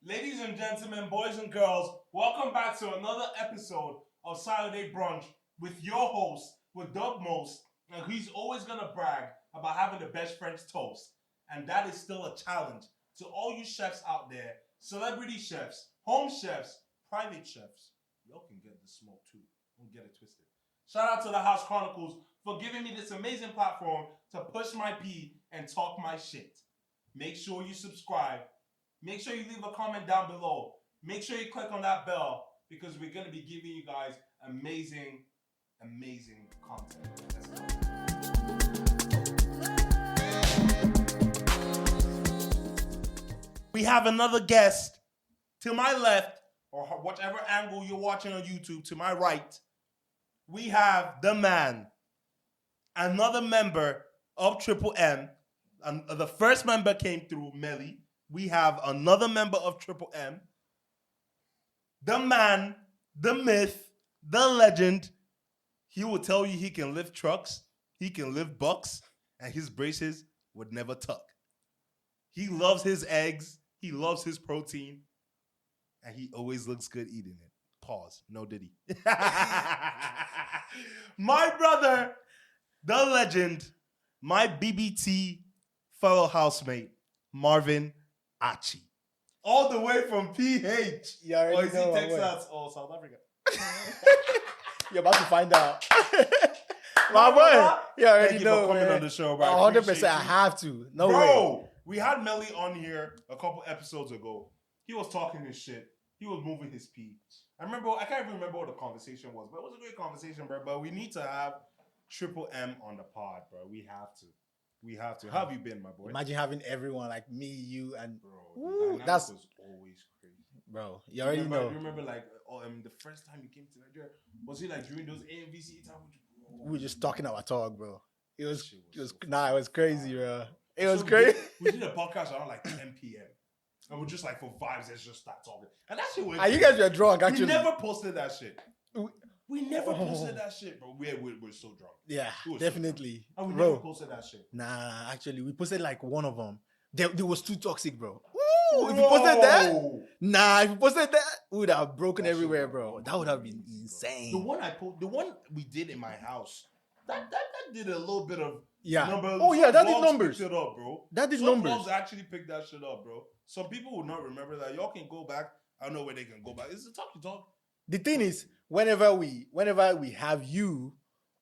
Ladies and gentlemen, boys and girls, welcome back to another episode of Saturday Brunch with your host, with Doug Most, and he's always going to brag about having the best French toast. And that is still a challenge to all you chefs out there, celebrity chefs, home chefs, private chefs. Y'all can get the smoke too. Don't get it twisted. Shout out to the House Chronicles for giving me this amazing platform to push my pee and talk my shit. Make sure you subscribe. Make sure you leave a comment down below. Make sure you click on that bell because we're going to be giving you guys amazing, amazing content. Let's go. We have another guest to my left, or whichever angle you're watching on YouTube, to my right. We have the man, another member of Triple M. The first member came through, Melly. We have another member of Triple M. The man, the myth, the legend. He will tell you he can lift trucks, he can lift bucks, and his braces would never tuck. He loves his eggs, he loves his protein, and he always looks good eating it. Pause. No diddy. My brother, the legend, my BBT fellow housemate, Marvin Achi. All the way from PH. You already or is know it Texas or South Africa? You're about to find out. My boy, you already Thank you know, for coming man. on the show, bro. 100%, I have to. No way. Bro, we had Melly on here a couple episodes ago. He was talking his shit. He was moving his pee. I can't even remember what the conversation was, but it was a great conversation, bro. But we need to have Triple M on the pod, bro. We have to. How have you been, my boy? Imagine having everyone like me, you, and Bro, that was always crazy. bro. You already know. You remember like the first time you came to Nigeria? Was it like during those AMVC time? We were just talking our talk, bro. It was so it was crazy, bro. It was So crazy. We did a podcast around like 10 p.m. And we're just like, for vibes, let's just start talking. And that shit was... And you guys were drunk, actually. We never posted that shit. We never posted that shit, bro. We're so drunk. Yeah, definitely. So and we bro, never posted that shit. Nah, actually, we posted like one of them. There was too toxic, bro. Ooh, if you posted that, if you posted that, we would have broken that everywhere, bro. That would have been insane. The one we did in my house, that did a little bit of numbers. Oh yeah, that did numbers. Picked it up, bro. That did Some numbers. blogs actually picked that shit up, bro. Some people will not remember that. Y'all can go back. I don't know where they can go back. It's a talk. The thing is, whenever we have you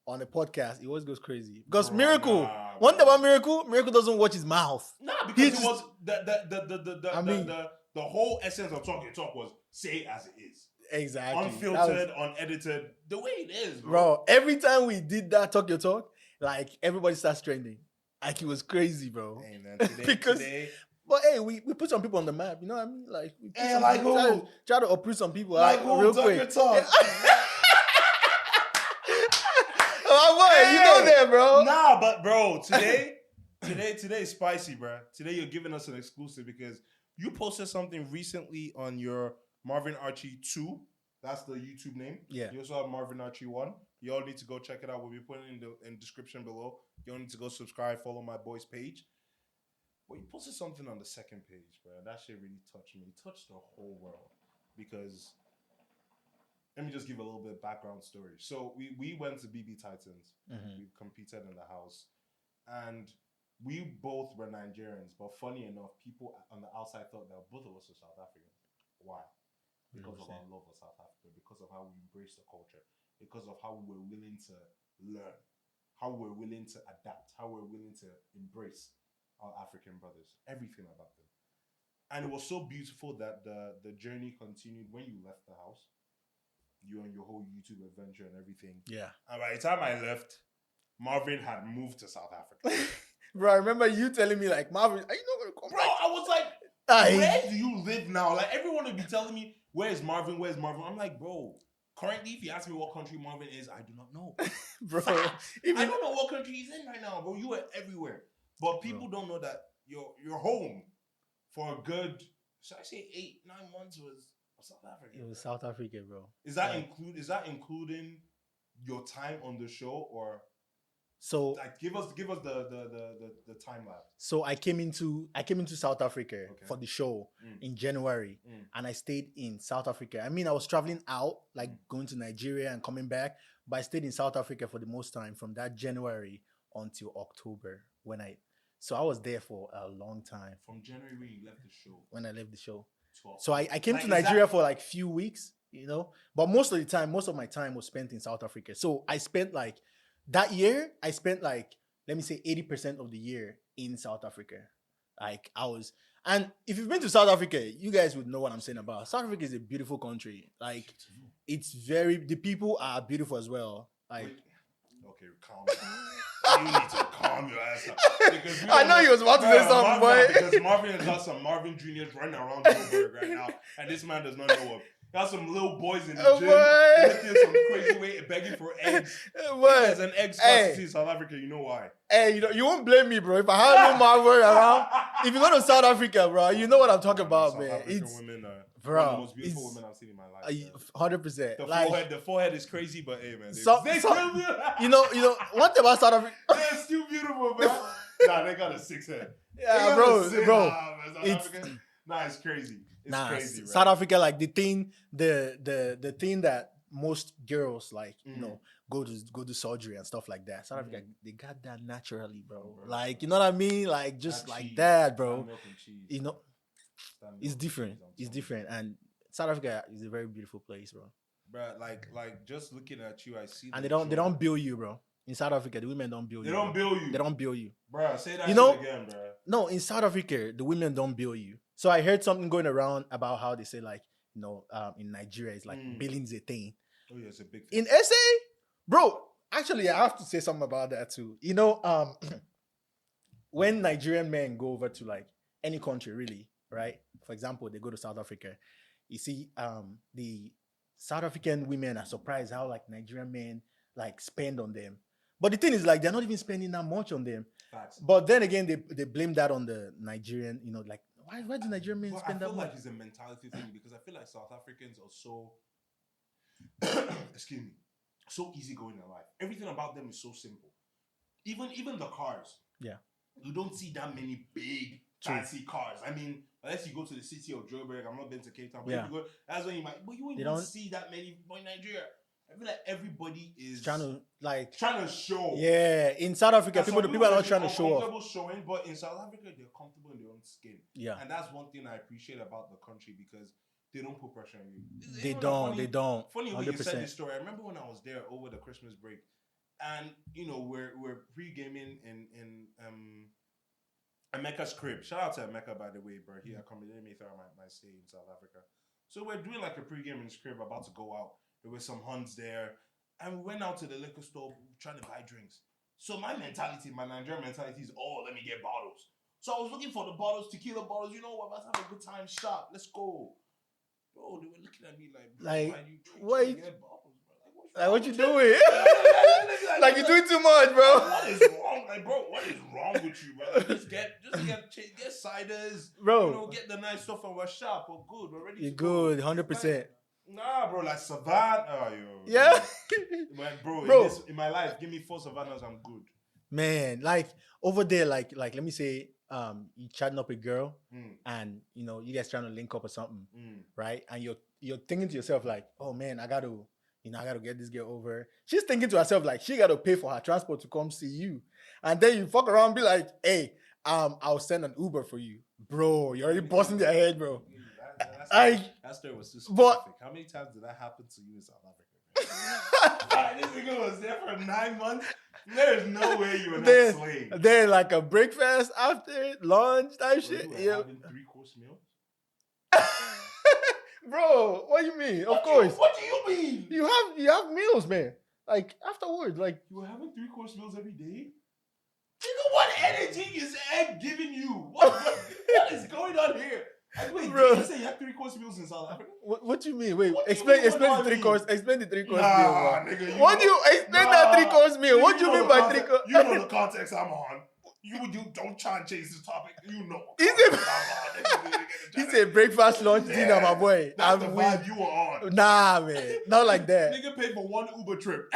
on the podcast, it always goes crazy. Because Miracle, one thing about Miracle doesn't watch his mouth. Nah, because it was the whole essence of Talk Your Talk was say it as it is. Exactly. Unfiltered, unedited, the way it is, bro. Every time we did that Talk Your Talk, like everybody starts trending. Like it was crazy, bro. Hey, man, But hey, we put some people on the map, you know what I mean? Like, we try to uproot some people like real quick. Your talk. Oh boy, you know that, bro. Nah, but bro, today is spicy, bro. Today you're giving us an exclusive because you posted something recently on your Marvin Archie 2. That's the YouTube name. Yeah. You also have Marvin Archie 1. You all need to go check it out. We'll be putting it in the description below. You all need to go subscribe, follow my boy's page. But you posted something on the second page, bro. That shit really touched me. It touched the whole world. Because, let me just give a little bit of background story. So, we went to Bbtitans. Mm-hmm. We competed in the house. And we both were Nigerians. But funny enough, people on the outside thought that both of us were South Africans. Why? Because of our love of South Africa. Because of how we embrace the culture. Because of how we were willing to learn. How we were willing to adapt. How we were willing to embrace our African brothers, everything about them. And it was so beautiful that the journey continued when you left the house, you and your whole YouTube adventure and everything. Yeah. And by the time I left, Marvin had moved to South Africa. Bro, I remember you telling me like, Marvin, are you not going to come back? I was like, where do you live now? Like everyone would be telling me, where's Marvin? I'm like, bro, currently if you ask me what country Marvin is, I do not know. Bro. I don't know what country he's in right now, bro. You are everywhere. But people don't know that your home for a good, should I say 8-9 months was South Africa. It was South Africa, bro. Is that including your time on the show or So Like, give us the time lapse. so I came into South Africa Okay. for the show Mm. in January, Mm. and I stayed in South Africa. I mean, I was traveling out, like going to Nigeria and coming back, but I stayed in South Africa for the most time from that January until October so I was there for a long time From January when you left the show. when I left the show. to So I came Like, to is Nigeria that- for like few weeks, but most of my time was spent in South Africa. So I spent like that year, let me say 80% of the year in South Africa. Like and if you've been to South Africa, you guys would know what I'm saying about. South Africa is a beautiful country. Like the people are beautiful as well. Like Wait. Okay, calm down. You need to calm your ass down. Because we I don't know you was about to say something, boy. Because Marvin has got some Marvin Juniors running around Joburg right now, and this man does not know him. Got some little boys in the Oh, gym boy. lifting some crazy weight, begging for eggs. If there's an egg scarcity in South Africa, you know why. Hey, you won't blame me, bro. If I had no Marvin around, if you go to South Africa, bro, you know what I'm talking about, South man. African It's women are bro, one of the most beautiful it's- women I've seen in my life. 100%. The forehead is crazy, but hey, man, They kill me. you know, one thing about South Africa, They're still beautiful, man. Nah, they got a 6 head. yeah, bro. Nah, it's crazy. It's crazy, right? South Africa, like the thing that most girls like, go to surgery and stuff like that. South Africa, they got that naturally, bro. Like, you know what I mean? Like just That like cheese, that, bro. that milk and cheese. You know, That milk it's and different. cheese, I'm It's telling different, and South Africa is a very beautiful place, bro. you. Bruh, like just looking at you, I see. And they don't bill you, bro. In South Africa, the women don't bill you. They don't bro. bill you. They don't bill you. Bruh, say that You know- shit again, bruh. No, in South Africa, the women don't bill you. So I heard something going around about how they say like, in Nigeria, it's like billing's a thing. Oh yeah, it's a big thing. In SA, bro, actually, I have to say something about that too. When Nigerian men go over to like any country, really, right? For example, they go to South Africa. You see, the South African women are surprised how like Nigerian men like spend on them. But the thing is, like, they're not even spending that much on them. Facts. But then again, they blame that on the Nigerian, like, why do Nigerian men But spend I that feel much? like it's a mentality thing because I feel like South Africans are so excuse me, so easygoing in life. Everything about them is so simple. Even the cars. Yeah. You don't see that many big True. fancy cars. I mean, unless you go to the city of Joburg, I'm not been to Cape Town, but Yeah. if you go, that's when you might. But you won't They even don't- see that many. But in Nigeria, I feel like everybody is Trying to like, trying to show. yeah, in South Africa, And some people are not might trying be to show off. uncomfortable showing, but in South Africa, they're comfortable in their own skin. Yeah, And that's one thing I appreciate about the country because they don't put pressure on you. they You know, don't. funny- They don't. Funny when you said 100%. this story. I remember when I was there over the Christmas break, and we're pre-gaming in Emeka's crib. Shout out to Emeka, by the way, bro. He accommodated me throughout my stay in South Africa. So we're doing like a pre-game in his crib, about to go out. There were some Huns there, and we went out to the liquor store trying to buy drinks. So my Nigerian mentality is, let me get bottles. So I was looking for the bottles, tequila bottles. You know what? Let's have a good time. Shop. Let's go. Bro, they were looking at me like, bro, Like, why do you what trying you- to get bottles, bro? Like, what you wrong with doing? Like, you're doing too much, bro. What is wrong? Like, bro, what is wrong with you, bro? Like, just get ciders, Bro. get the nice stuff and we're sharp. We're good. We're ready. You're to go. good, 100%. Nah, bro, like Savannah. Oh, yo. Yeah. Man, bro, Bro. in my life, give me 4 Savannahs, I'm good. Man, like over there, like let me say, you chatting up a girl, and you guys trying to link up or something, right? And you're thinking to yourself like, oh man, I gotta get this girl over. She's thinking to herself like she gotta pay for her transport to come see you, and then you fuck around and be like, hey, I'll send an Uber for you, bro. You're already busting their head, bro. That story was too specific. But- How many times did that happen to you in South Africa? This nigga was there for 9 months. There's no way you were not Then- slaying. Then like a breakfast after lunch type Bro, shit. you were Yeah. having 3-course meal? Bro, what do you mean? Of course. What do you mean? You have meals, man. Like afterwards, like You were having 3-course meals every day? Nigga, what energy is egg giving you? What is going on here? Like, wait, Bro. did you say you had 3-course meals in South Africa? what you mean? Wait, What do you explain mean, what do I the 3 mean? course. Explain the 3-course Nah, meal. Bro. nigga, What do you explain that 3-course meal? What do you know mean the by context- 3 course? You know the context I'm on. You don't try and change the topic. You know. what He context said- I'm on. Nigga, He said breakfast, lunch, dinner, my boy. That's the I'm vibe with. you were on. Nah, man, not like that. Nigga paid for 1 Uber trip.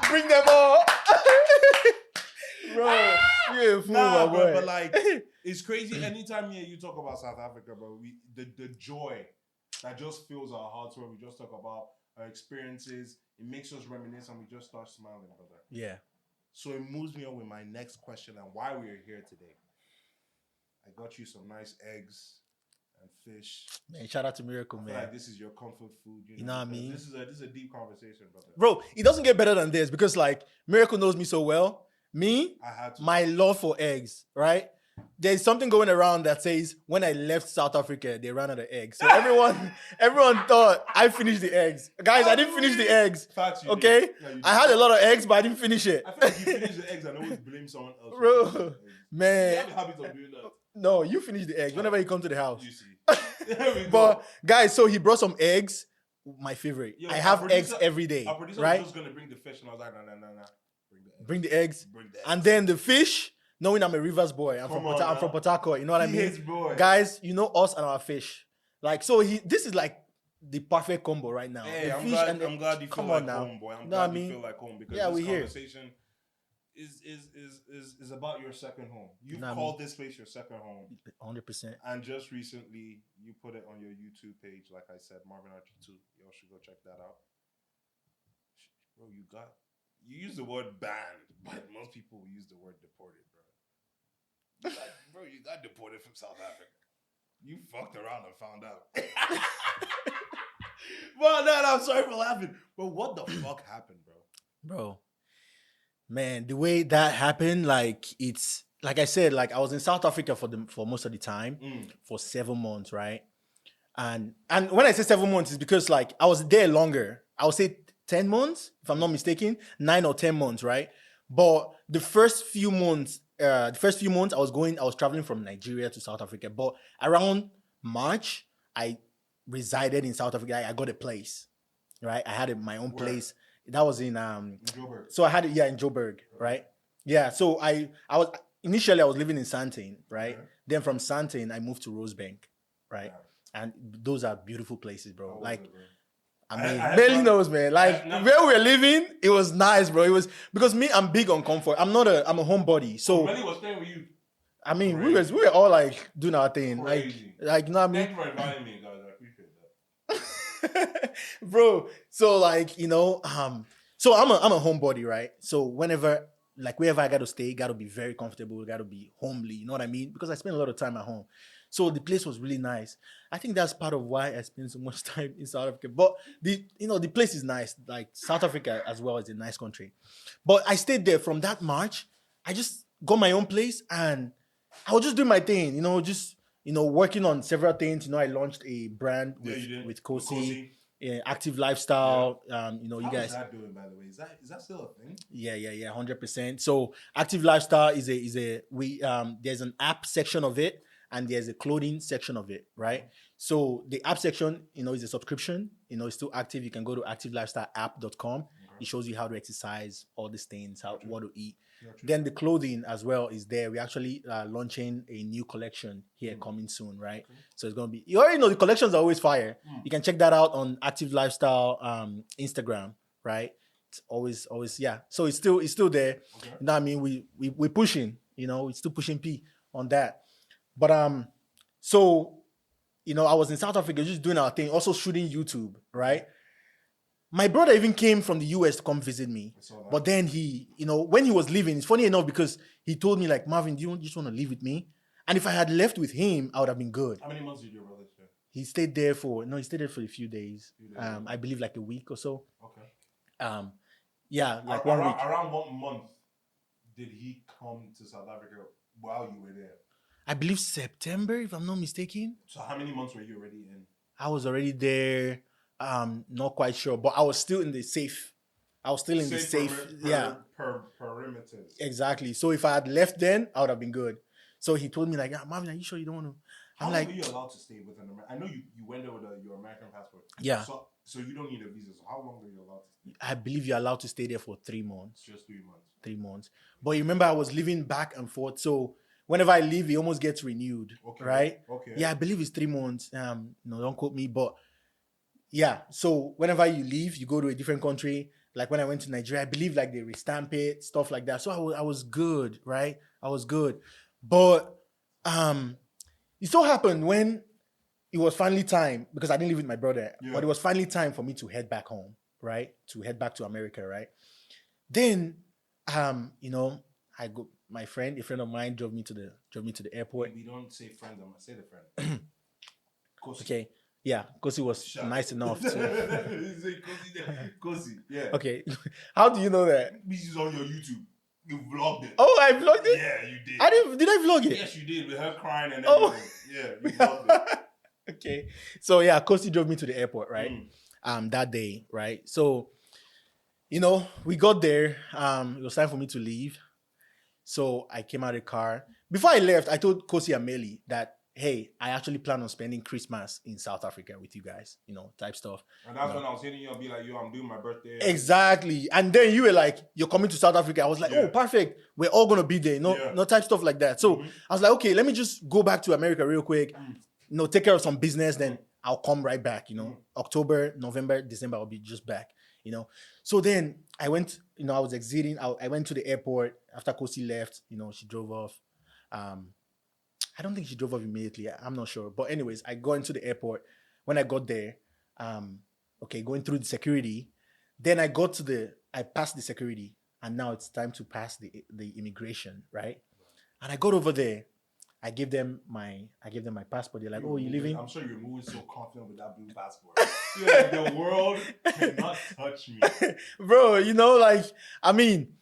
Bring them all. Bro, you a fool, Nah, my bro, boy. but like, it's crazy. Anytime you talk about South Africa, bro, the joy that just fills our hearts when we just talk about our experiences, it makes us reminisce and we just start smiling, brother. Yeah. So it moves me on with my next question and why we are here today. I got you some nice eggs and fish. Man, shout out to Miracle, I feel man. like this is your comfort food. You know what I mean? This is a deep conversation, brother. Bro, it doesn't get better than this because like Miracle knows me so well. Me, my love for eggs, right? There's something going around that says when I left South Africa, they ran out of eggs. So everyone thought I finished the eggs. Guys, I didn't finish the eggs. Facts, you okay? Did. Yeah, I had a lot of eggs, but I didn't finish it. I feel like you finish the eggs and always blame someone else. Bro, man. You have the habit of doing that. No, you finish the eggs whenever you come to the house. You see. But guys, so he brought some eggs. My favorite. Yo, I have eggs every day. Our producer right? was just gonna bring the fish, and I was like, nah. Bring the eggs. Bring the eggs. And then the fish. Knowing I'm a Rivers boy, I'm from Port Harcourt. You know what I mean? Boy. Guys, you know us and our fish. Like so, this is like the perfect combo right now. Hey, the I'm fish glad, and the, I'm glad you feel like home, boy. I'm glad you feel like home because this conversation is about your second home. You've called this place your second home. 100%. And just recently, you put it on your YouTube page, like I said, Marvin RG2. Y'all should go check that out. Bro, you use the word banned, but most people use the word deported, bro. You got deported from South Africa. You fucked around and found out. Well, no, I'm sorry for laughing. But what the fuck happened, bro? Man, the way that happened, like it's like I said, like I was in South Africa for most of the time, for 7 months, right? And when I say 7 months, it's because like I was there longer. I would say 10 months, if I'm not mistaken, 9 or 10 months, right? But the first few months, I was traveling from Nigeria to South Africa. But around March, I resided in South Africa. I got a place, right? I had my own place. That was in Joburg. So I had it, in Joburg, right? Yeah. So I was initially living in Sandton, right? Okay. Then from Sandton, I moved to Rosebank, right? Yeah. And those are beautiful places, bro. I barely knows, man. Like where we're living, it was nice, bro. It was because I'm big on comfort. I'm a homebody. So Melly was staying with you. I mean, we were all like doing our thing. Crazy. Like you know what I mean? Thank you for inviting me, guys. I appreciate that. Bro, so like, so I'm a homebody, right? So wherever I got to stay, got to be very comfortable, got to be homely, you know what I mean? Because I spend a lot of time at home. So the place was really nice. I think that's part of why I spend so much time in South Africa. But the place is nice. Like South Africa as well is a nice country. But I stayed there from that March. I just got my own place and I was just doing my thing, working on several things. I launched a brand with Kosi. Active lifestyle. Yeah. You How guys. Is that doing, by the way? Is that still a thing? Yeah, 100%. So active lifestyle is there's an app section of it. And there's a clothing section of it, right? So the app section, is a subscription. It's still active. You can go to activelifestyleapp.com. Okay. It shows you how to exercise, all these things, what to eat. Then the clothing as well is there. We're actually launching a new collection here coming soon, right? Okay. So it's going to be, you already know the collections are always fire. You can check that out on Active Lifestyle Instagram, right? It's always, yeah. So it's still there. Okay. You know what I mean? We're pushing, we're still pushing P on that. But so I was in South Africa just doing our thing, also shooting YouTube, right? My brother even came from the US to come visit me. But then he, when he was leaving, it's funny enough because he told me like, Marvin, do you just want to leave with me? And if I had left with him, I would have been good. How many months did your brother stay? He stayed there for a few days. I believe like a week or so. Okay. Yeah, like 1 week. Around what month did he come to South Africa while you were there? I believe September, if I'm not mistaken. So how many months were you already in? I was already there. Not quite sure, but I was still in the safe. Perimeters. Exactly. So if I had left then, I would have been good. So he told me like, Marvin, are you sure you don't want to? How long were you allowed to stay with an American? I know you went there with your American passport. Yeah. So you don't need a visa. So how long were you allowed to stay? I believe you're allowed to stay there for 3 months. Just 3 months. 3 months. But you remember I was living back and forth. So whenever I leave, it almost gets renewed. Okay. Right? Okay. Yeah, I believe it's 3 months. Don't quote me, but yeah. So whenever you leave, you go to a different country. like when I went to Nigeria, I believe like they restamp it, stuff like that. So I was good, right? I was good. But it so happened when it was finally time, because I didn't live with my brother, but it was finally time for me to head back home, right? To head back to America, right? Then, you know, a friend of mine drove me to the airport. We don't say friend, I'm gonna say the friend. Okay. Yeah, Kosi was nice enough to. Kosi, yeah. Okay. How do you know that? This is on your YouTube. You vlogged it. Oh, I vlogged it? Yeah, you did. Did I vlog it? Yes, you did, with her crying and everything. Yeah, you vlogged it. Okay. So yeah, Kosi drove me to the airport, right? That day, right? So, you know, we got there. It was time for me to leave. So I came out of the car. Before I left, I told Kosi and Meli that, hey, I actually plan on spending Christmas in South Africa with you guys, you know, type stuff. And that's when I was hitting you, I'll be like, yo, I'm doing my birthday. Exactly. And then you were like, you're coming to South Africa. I was like, oh, perfect. We're all going to be there, you know, no type stuff like that. So I was like, okay, let me just go back to America real quick, you know, take care of some business, then I'll come right back, you know. October, November, December, I'll be just back, you know. So then I went, you know, I was exiting. I went to the airport after Kosi left, you know, she drove off. I don't think she drove off immediately. I'm not sure. But anyways, I got into the airport. When I got there, going through the security, then I passed the security, and now it's time to pass the immigration, right? And I got over there. I gave them my passport. They're like, "Oh, you leaving?" I'm sure you're moving so confident with that blue passport. You're like, the world cannot touch me, bro. You know, like I mean,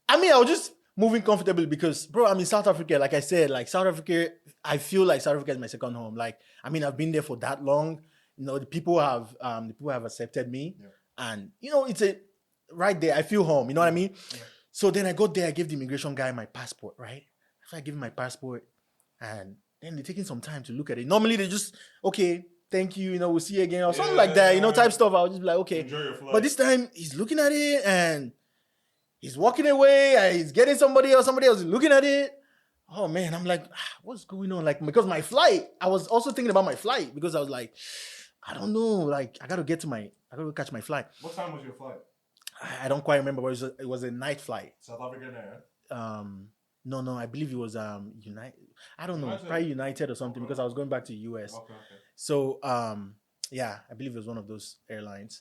I was just moving comfortably because, bro, I'm in South Africa. Like I said, like South Africa, I feel like South Africa is my second home. Like, I mean, I've been there for that long. You know, the people have accepted me, and you know, it's right there. I feel home. You know what I mean? Yeah. So then I got there. I gave the immigration guy my passport. Right after I gave him my passport, and then they're taking some time to look at it. Normally they just, okay, thank you. You know, we'll see you again or something like that. You know, type stuff. I'll just be like, okay. Enjoy your flight. But this time he's looking at it and he's walking away, and he's getting somebody else is looking at it. Oh man, I'm like, what's going on? Like, because my flight, I was also thinking about my flight because I was like, I don't know, like I gotta catch my flight. What time was your flight? I don't quite remember, but it was a night flight. South African Air? No, I believe it was United. I don't know, probably United or something, because I was going back to the US. Okay. So yeah, I believe it was one of those airlines.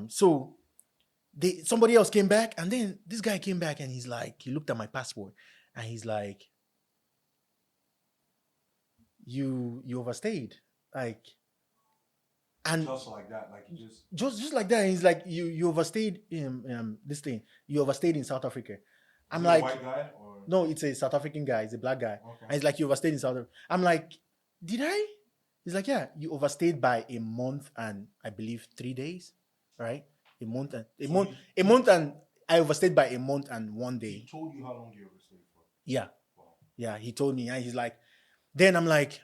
So somebody else came back, and then this guy came back, and he's like, he looked at my passport, and he's like, you overstayed, like, and just like that, like just like that. And he's like, you overstayed in this thing. You overstayed in South Africa. I'm like, like, a white guy or? No, it's a South African guy. It's a black guy. Okay. And he's like, you overstayed in South Africa. I'm like, did I? He's like, yeah, you overstayed by a month and I believe 3 days, right? A month and I overstayed by a month and 1 day. He told you how long you overstayed for? Yeah. Wow. Yeah, he told me. And he's like, then I'm like,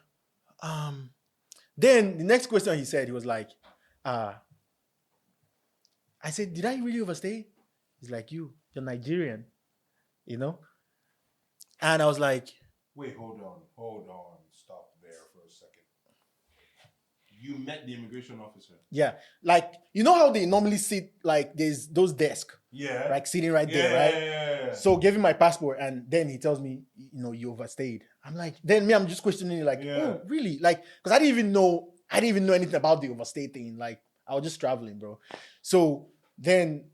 then the next question he said, he was like, I said, did I really overstay? He's like, you're Nigerian, you know? And I was like, wait, hold on. Stop there for a second. You met the immigration officer? Yeah. Like, you know how they normally sit, like, there's those desks? Yeah. Like, sitting right there, right? Yeah. So, gave him my passport, and then he tells me, you know, you overstayed. I'm like, then I'm just questioning, like, oh, really? Like, because I didn't even know anything about the overstay thing. Like, I was just traveling, bro. So, then,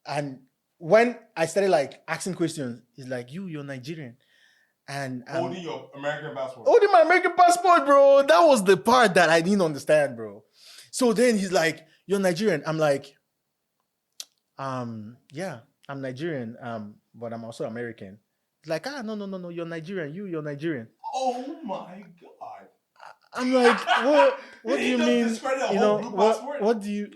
and when I started, like, asking questions, he's like, you're Nigerian. And holding your American passport. Holding my American passport, bro. That was the part that I didn't understand, bro. So then he's like, you're Nigerian. I'm like, yeah, I'm Nigerian, but I'm also American. He's like, no, you're Nigerian. You're Nigerian. Oh my God. I'm like, what do you mean? You know, what do you,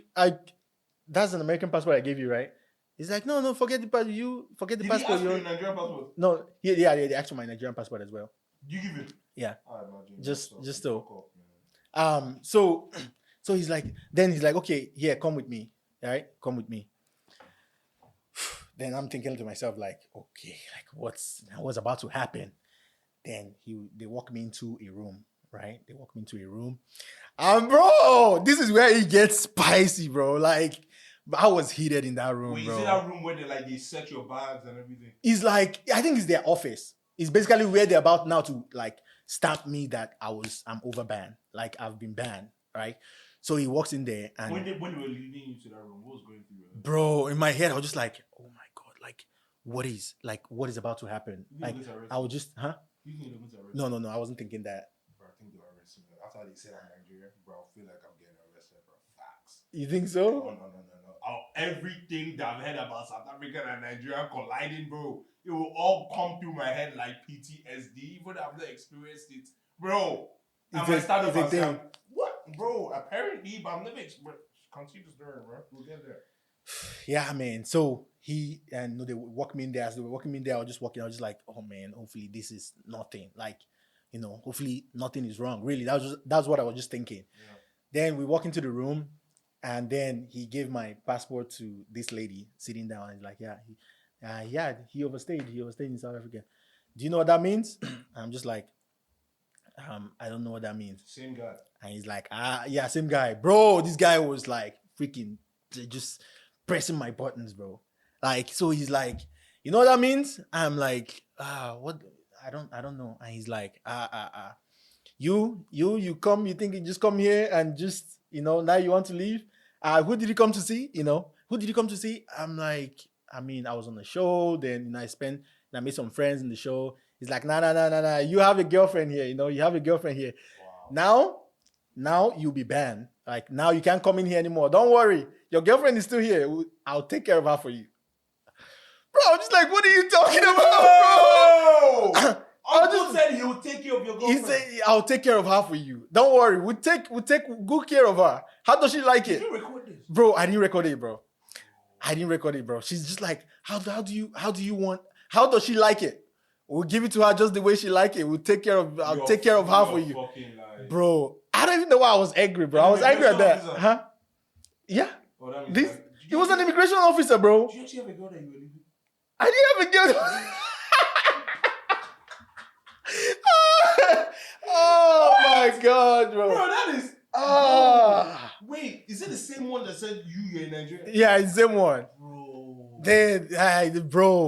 that's an American passport I gave you, right? He's like, no, forget the passport. Forget the passport. Did he ask for your Nigerian passport? No, yeah, they asked for my Nigerian passport as well. You give it? Yeah. I imagine. Just so. So he's like, okay, yeah, come with me. All right, come with me. Then I'm thinking to myself, like, okay, like what's about to happen? Then they walk me into a room, right? They walk me into a room. Bro, this is where it gets spicy, bro. Like, But I was heated in that room, Wait, bro. is it that room where they set your bags and everything? It's like, I think it's their office. It's basically where they're about now to like stamp me that I'm over banned. Like I've been banned, right? So he walks in there and when they were leading you to that room, what was going through your head? Bro, in my head, I was just like, oh my God, like what is about to happen? Like I was just, You think they're going to arrest No, I wasn't thinking that. Bro, I think they'll arrest me. After they said I'm Nigerian, bro, I feel like I'm getting arrested, bro. Facts. You think so? No. Everything that I've heard about South Africa and Nigeria colliding, bro, it will all come through my head like PTSD, even though I've not experienced it. Bro, I might start off and say, what? Bro, apparently, but I've never experienced. Continue the story, bro. We'll get there. Yeah, man. So they walked me in there. As they were walking me in there, I was just walking. I was just like, oh man, hopefully this is nothing. Like, hopefully nothing is wrong. Really, that's what I was just thinking. Yeah. Then we walk into the room, and then he gave my passport to this lady sitting down. And he's like, he overstayed. He overstayed in South Africa. Do you know what that means? I'm just like, I don't know what that means. Same guy. And he's like, yeah, same guy. Bro, this guy was like freaking just pressing my buttons, bro. Like, so he's like, you know what that means? I'm like, what? I don't know. And he's like, you come, you think you just come here and just, now you want to leave? Who did you come to see? Who did you come to see? I'm like, I was on the show, then I made some friends in the show. He's like, nah. You have a girlfriend here, you have a girlfriend here. Wow. Now you'll be banned. Like, now you can't come in here anymore. Don't worry. Your girlfriend is still here. I'll take care of her for you. Bro, I'm just like, what are you talking about, bro? Uncle said he will take care of your girlfriend. He said, I'll take care of her for you. Don't worry. We'll take good care of her. How does she like it? Did you record this? Bro, I didn't record it, bro. She's just like, how does she like it? We'll give it to her just the way she like it. I'll take care of her for you. Bro, I don't even know why I was angry, bro. I was angry at that. Officer? Huh? Yeah. Oh, he was an immigration officer, bro. Did you actually have a girl that you were leaving? I didn't have a girl. Oh my God, bro. Bro, that is... Wait, is it the same one that said you're in Nigeria? Yeah, it's the same one. Bro.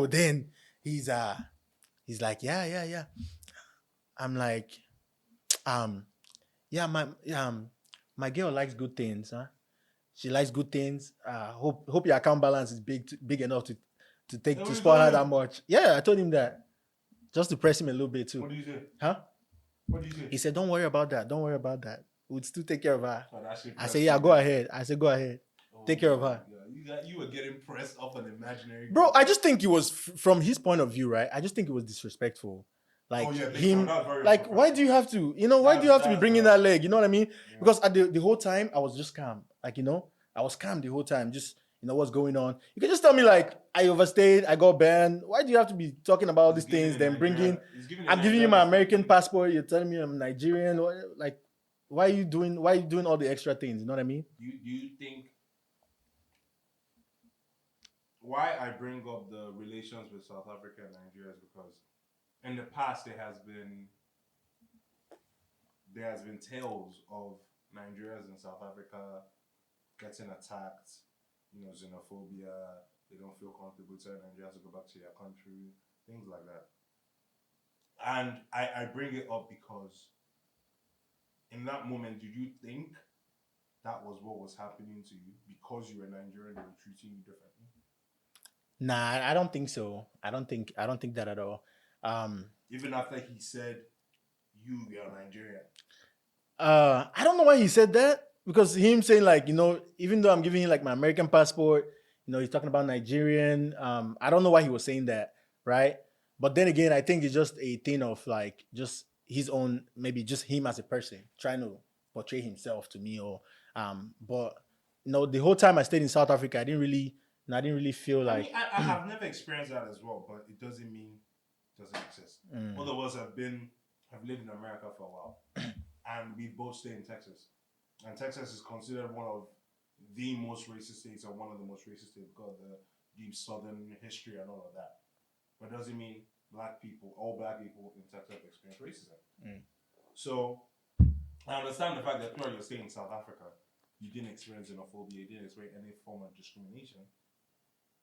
Then he's like, yeah. I'm like, my girl likes good things, huh? She likes good things. Hope your account balance is big enough to spoil her that much. Yeah, I told him that. Just to press him a little bit too. What did you say? Huh? What did you say? He said, don't worry about that. We'll still take care of her. I said, yeah, go ahead. Go ahead. Take care of her. Yeah, you were getting pressed off an imaginary... Bro, I just think it was, from his point of view, right? I just think it was disrespectful. Like, him, like, why do you have to, why do you have to be bringing that leg? You know what I mean? Yeah. Because at the whole time, I was just calm. Like, I was calm the whole time. Just, what's going on. You can just tell me, like, I overstayed, I got banned. Why do you have to be talking about all these things? Then I'm giving you my American passport. You're telling me I'm Nigerian. Like, why are you doing all the extra things? You know what I mean? Do you think why I bring up the relations with South Africa and Nigeria is because in the past there has been tales of Nigerians in South Africa getting attacked, xenophobia, they don't feel comfortable telling Nigerians to go back to their country, things like that. And I bring it up because in that moment, did you think that was what was happening to you? Because you were Nigerian, they were treating you differently? Nah, I don't think so. I don't think that at all. Even after he said you're Nigerian. I don't know why he said that. Because him saying, like, even though I'm giving him like my American passport, he's talking about Nigerian. I don't know why he was saying that, right? But then again, I think it's just a thing of like just his own, maybe just him as a person trying to portray himself to me, or but the whole time I stayed in South Africa, I didn't really feel like... I have never experienced that as well, but it doesn't mean it doesn't exist. Both of us have lived in America for a while, and we both stay in Texas. And Texas is considered one of the most racist states, or one of the most racist states, because of the deep southern history and all of that. But it doesn't mean all black people in Texas experience racism. So I understand the fact that you're staying in South Africa, you didn't experience xenophobia, you didn't experience any form of discrimination.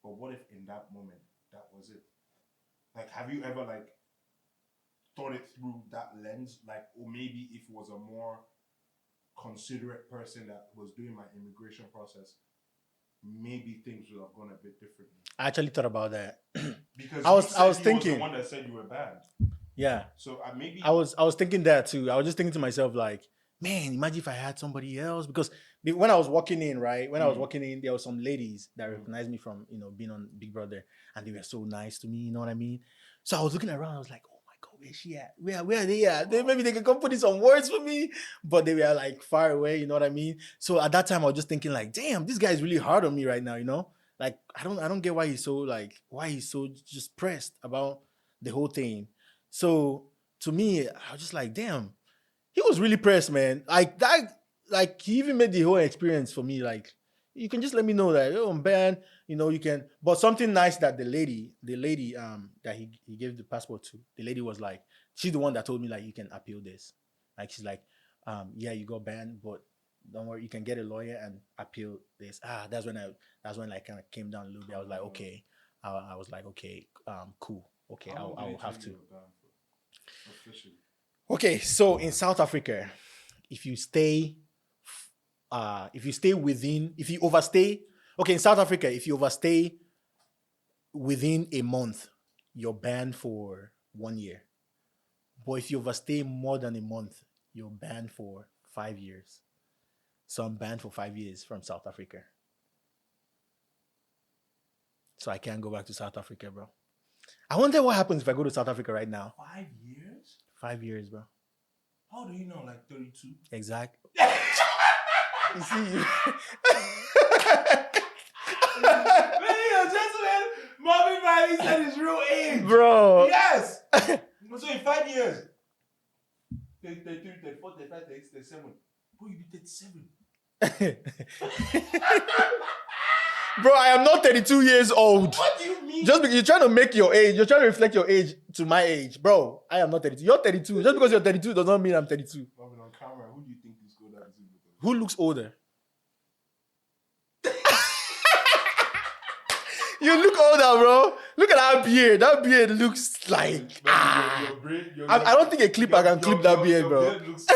But what if in that moment that was it? Like, have you ever like thought it through that lens? Like, or maybe if it was a more considerate person that was doing my immigration process, maybe things would have gone a bit differently. I actually thought about that. Because I was thinking, was the one that said you were bad. Yeah. So maybe I was thinking that too. I was just thinking to myself like, man, imagine if I had somebody else. Because when I was walking in, right, I was walking in, there were some ladies that recognized me from, being on Big Brother, and they were so nice to me. You know what I mean? So I was looking around. I was like, oh my God, where's she at? Where are they at? Maybe they can come put in some words for me, but they were like far away. You know what I mean? So at that time, I was just thinking like, damn, this guy is really hard on me right now. Like I don't get why he's so just pressed about the whole thing. So to me, I was just like, damn, he was really pressed, man. Like that, like he even made the whole experience for me. Like, you can just let me know that, I'm banned, you can. But something nice that the lady that he gave the passport to, the lady was like, she's the one that told me like, you can appeal this. Like she's like, yeah, you got banned, but don't worry, you can get a lawyer and appeal this. That's when I kind of came down a little bit. I was like, okay. I was like, okay, cool. Okay, I'll have to. Officially. Okay, so in South Africa, if you overstay, okay, in South Africa, if you overstay within a month, you're banned for 1 year. But if you overstay more than a month, you're banned for 5 years. So I'm banned for 5 years from South Africa. So I can't go back to South Africa, bro. I wonder what happens if I go to South Africa right now. 5 years? 5 years, bro. How do you know? Like 32? Exactly. You see, ladies and gentlemen, Marvin said his real age, bro. Yes. So in 5 years, 33, 34, 35, 36, 37. Bro, you be 37. Bro, I am not 32 years old. What do you mean? Just because you're trying to make your age, you're trying to reflect your age to my age. Bro, I am not 32. You're 32. Just because you're 32 does not mean I'm 32. Marvin, on camera, who do you think is older? Who looks older? You look older, bro. Look at that beard. That beard looks like... I don't think a clipper can clip that beard, bro. Beard looks,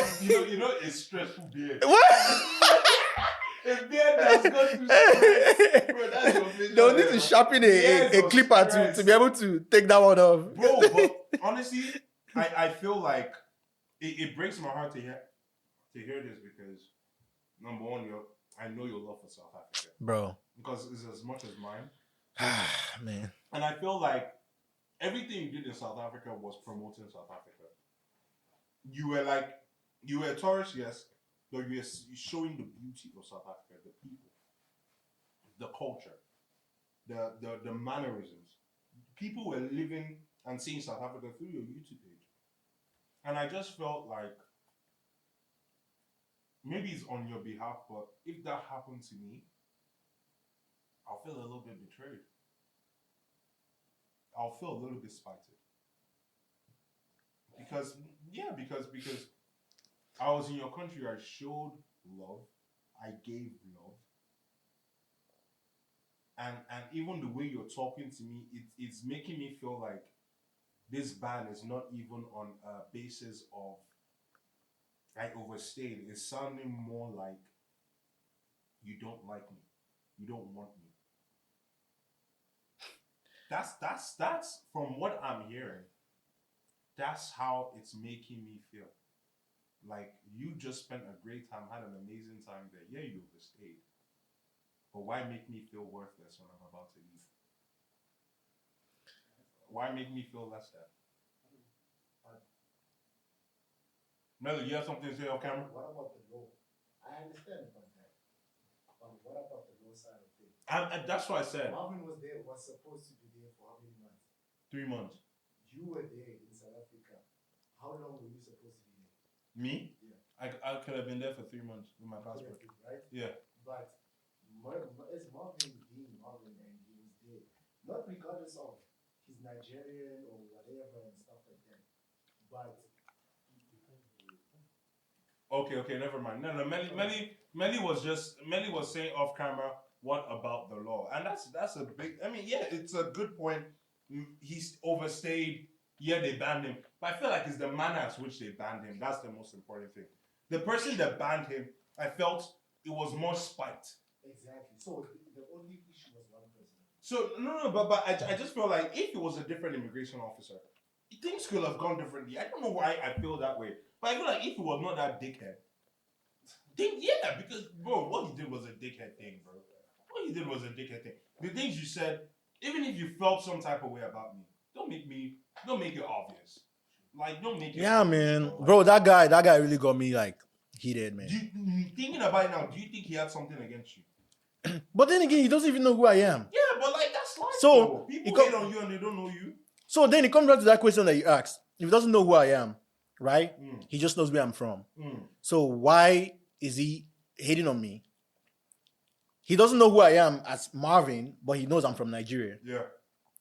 it's stressful beard. What? A beard that's going through stress. Bro, that's your vision. They'll need to sharpen a clipper to be able to take that one off. Bro, but honestly, I feel like it breaks my heart to hear this because, number one, I know your love for South Africa. Bro. Because it's as much as mine. Man. And I feel like everything you did in South Africa was promoting South Africa. You were a tourist, yes, but you were showing the beauty of South Africa, the people, the culture, the mannerisms. People were living and seeing South Africa through your YouTube page. And I just felt like maybe it's on your behalf, but if that happened to me, I'll feel a little bit betrayed. I'll feel a little bit spited. Because I was in your country, I showed love, I gave love. And even the way you're talking to me, it's making me feel like this ban is not even on a basis of I overstayed. It's sounding more like you don't like me. You don't want me. That's from what I'm hearing. That's how it's making me feel. Like you just spent a great time, had an amazing time there. Yeah, you overstayed. But why make me feel worthless when I'm about to leave? Why make me feel less than? Melly, you have something to say on camera? What about the law? I understand about that. But what about the law side of things? That's what I said. Marvin was supposed to be there for how many months? 3 months. You were there in South Africa. How long were you supposed to be there? Me? Yeah. I could have been there for 3 months with my passport. Right? Yeah. But it's Marvin being Marvin and he was there. Not regardless of he's Nigerian or whatever and stuff like that. But Okay, never mind. No, Melly was saying off camera, what about the law? And that's a big. I mean, yeah, it's a good point. He's overstayed. Yeah, they banned him, but I feel like it's the manner at which they banned him. That's the most important thing. The person that banned him, I felt it was more spite. Exactly. So the only issue was one person. So no, but I just feel like if it was a different immigration officer, things could have gone differently. I don't know why I feel that way, but I feel like if he was not that dickhead, then yeah, because bro, what he did was a dickhead thing, bro. What he did was a dickhead thing. The things you said, even if you felt some type of way about me, don't make it obvious. Like, don't make it. Yeah, obvious, man, bro. that guy really got me like heated, man. Thinking about it now, do you think he had something against you? But then again, he doesn't even know who I am. Yeah, but like that's life. So though. People hate on you and they don't know you. So then it comes back to that question that you asked. If he doesn't know who I am, right? He just knows where I'm from. So why is he hating on me? He doesn't know who I am as Marvin, but he knows I'm from Nigeria. Yeah.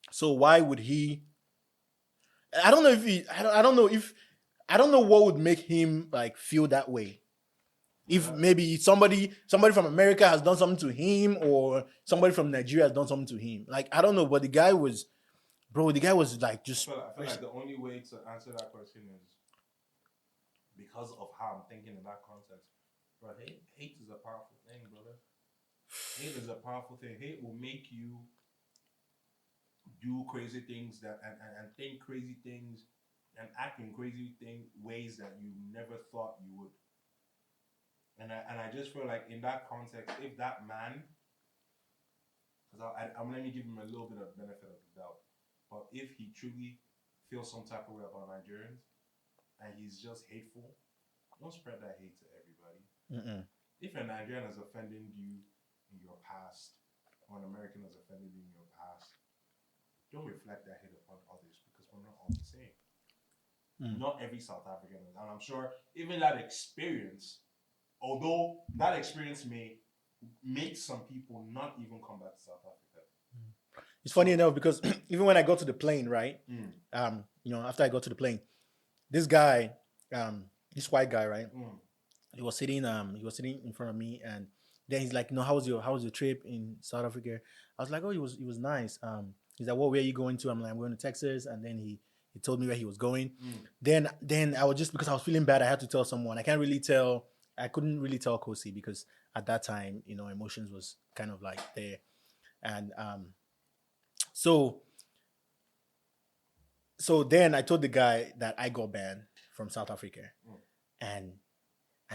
So why would he? I don't know if he. I don't know what would make him like feel that way. If maybe somebody from America has done something to him, or somebody from Nigeria has done something to him. Like, I don't know, but the guy was like just. I feel like the only way to answer that question is because of how I'm thinking in that context. Bro, hate is a powerful thing, brother. Hate is a powerful thing. Hate will make you do crazy things and think crazy things and act in crazy ways that you never thought you would. And I just feel like in that context, if that man, because I'm let me give him a little bit of benefit of the doubt, but if he truly feels some type of way about Nigerians and he's just hateful, don't spread that hate to everybody. If a Nigerian has offended you in your past, or an American has offended you in your past, don't reflect that hate upon others because we're not all the same. Not every South African is, and I'm sure even that experience, although that experience may make some people not even come back to South Africa. It's funny enough because even when I got to the plane, right? After I got to the plane, this guy, this white guy, right? He was sitting in front of me, and then he's like, how was your trip in South Africa? I was like, oh, it was nice. He's like, well, where are you going to? I'm like, I'm going to Texas, and then he told me where he was going. Then I was just, because I was feeling bad, I had to tell someone. I couldn't really tell Kosi because at that time, emotions was kind of like there. And so then I told the guy that I got banned from South Africa. And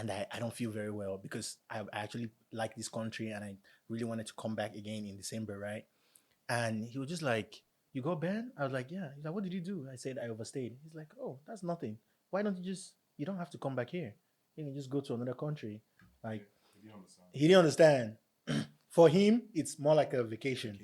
I don't feel very well because I actually like this country and I really wanted to come back again in December, right? And he was just like, you got banned? I was like, yeah. He's like, what did you do? I said, I overstayed. He's like, oh, that's nothing. Why don't you don't have to come back here. You can just go to another country. Like, he didn't understand. For him, it's more like a vacation.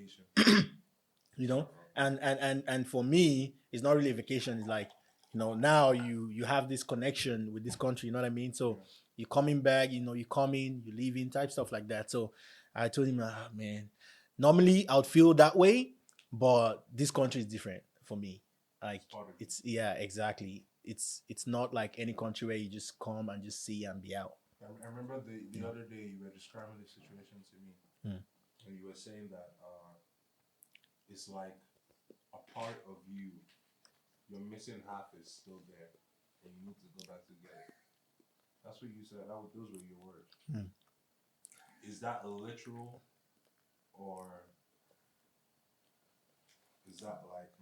And for me, it's not really a vacation. It's like, now you have this connection with this country, you know what I mean? So you're coming back, you're coming, you're leaving, type stuff like that. So I told him, man, normally I would feel that way, but this country is different for me. Like, it's exactly. It's not like any country where you just come and just see and be out. I remember the other day you were describing the situation to me, and you were saying that it's like a part of you, your missing half is still there, and you need to go back to get it. That's what you said. Those were your words. Is that literal, or is that like